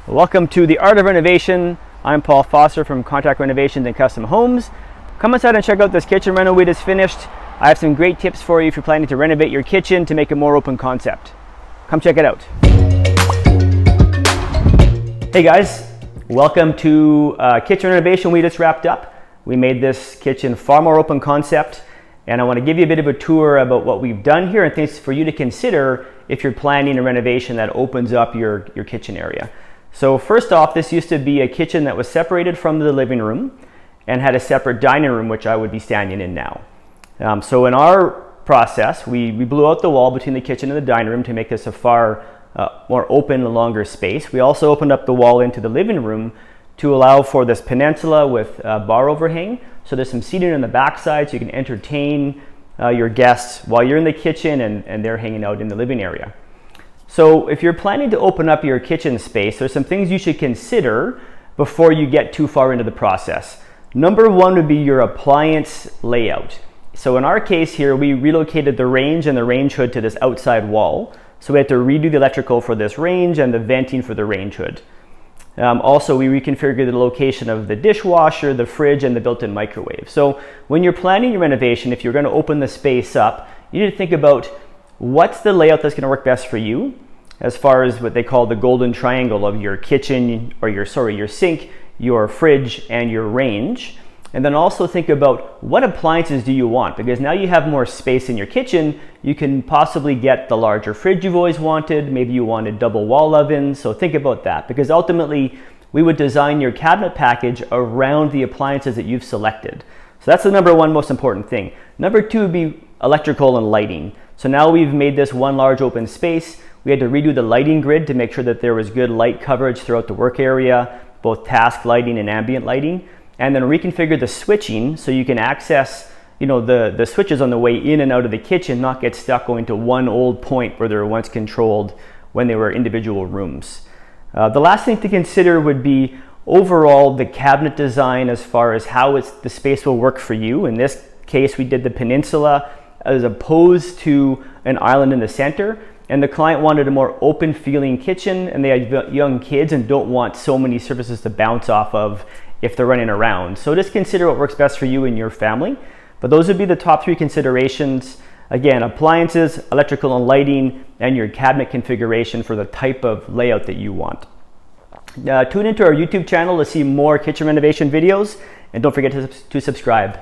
Welcome to the Art of Renovation. I'm Paul Foster from Contract Renovations and Custom Homes. Come inside and check out this kitchen reno we just finished. I have some great tips for you if you're planning to renovate your kitchen to make a more open concept. Come check it out. Hey guys, welcome to kitchen renovation we just wrapped up. We made this kitchen far more open concept, and I want to give you a bit of a tour about what we've done here and things for you to consider if you're planning a renovation that opens up your kitchen area. So first off, this used to be a kitchen that was separated from the living room and had a separate dining room, which I would be standing in now. So in our process, we blew out the wall between the kitchen and the dining room to make this a far more open and longer space. We also opened up the wall into the living room to allow for this peninsula with bar overhang. So there's some seating on the backside so you can entertain your guests while you're in the kitchen and they're hanging out in the living area. So if you're planning to open up your kitchen space, there's some things you should consider before you get too far into the process. Number one would be your appliance layout. So in our case here, we relocated the range and the range hood to this outside wall. So we had to redo the electrical for this range and the venting for the range hood. Also, we reconfigured the location of the dishwasher, the fridge, and the built-in microwave. So when you're planning your renovation, if you're going to open the space up, you need to think about what's the layout that's going to work best for you as far as what they call the golden triangle of your kitchen, or your sink, your fridge, and your range. And then also think about what appliances do you want, because now you have more space in your kitchen. You can possibly get the larger fridge you've always wanted. Maybe you wanted double wall ovens. So think about that, because ultimately we would design your cabinet package around the appliances that you've selected. So that's the number one most important thing. Number two would be electrical and lighting. So now we've made this one large open space. We had to redo the lighting grid to make sure that there was good light coverage throughout the work area, both task lighting and ambient lighting. And then reconfigure the switching so you can access the switches on the way in and out of the kitchen, not get stuck going to one old point where they were once controlled when they were individual rooms. The last thing to consider would be overall the cabinet design as far as how the space will work for you. In this case, we did the peninsula as opposed to an island in the center. And the client wanted a more open feeling kitchen, and they had young kids and don't want so many surfaces to bounce off of if they're running around. So just consider what works best for you and your family. But those would be the top three considerations. Again, appliances, electrical and lighting, and your cabinet configuration for the type of layout that you want. Tune into our YouTube channel to see more kitchen renovation videos, and don't forget to subscribe.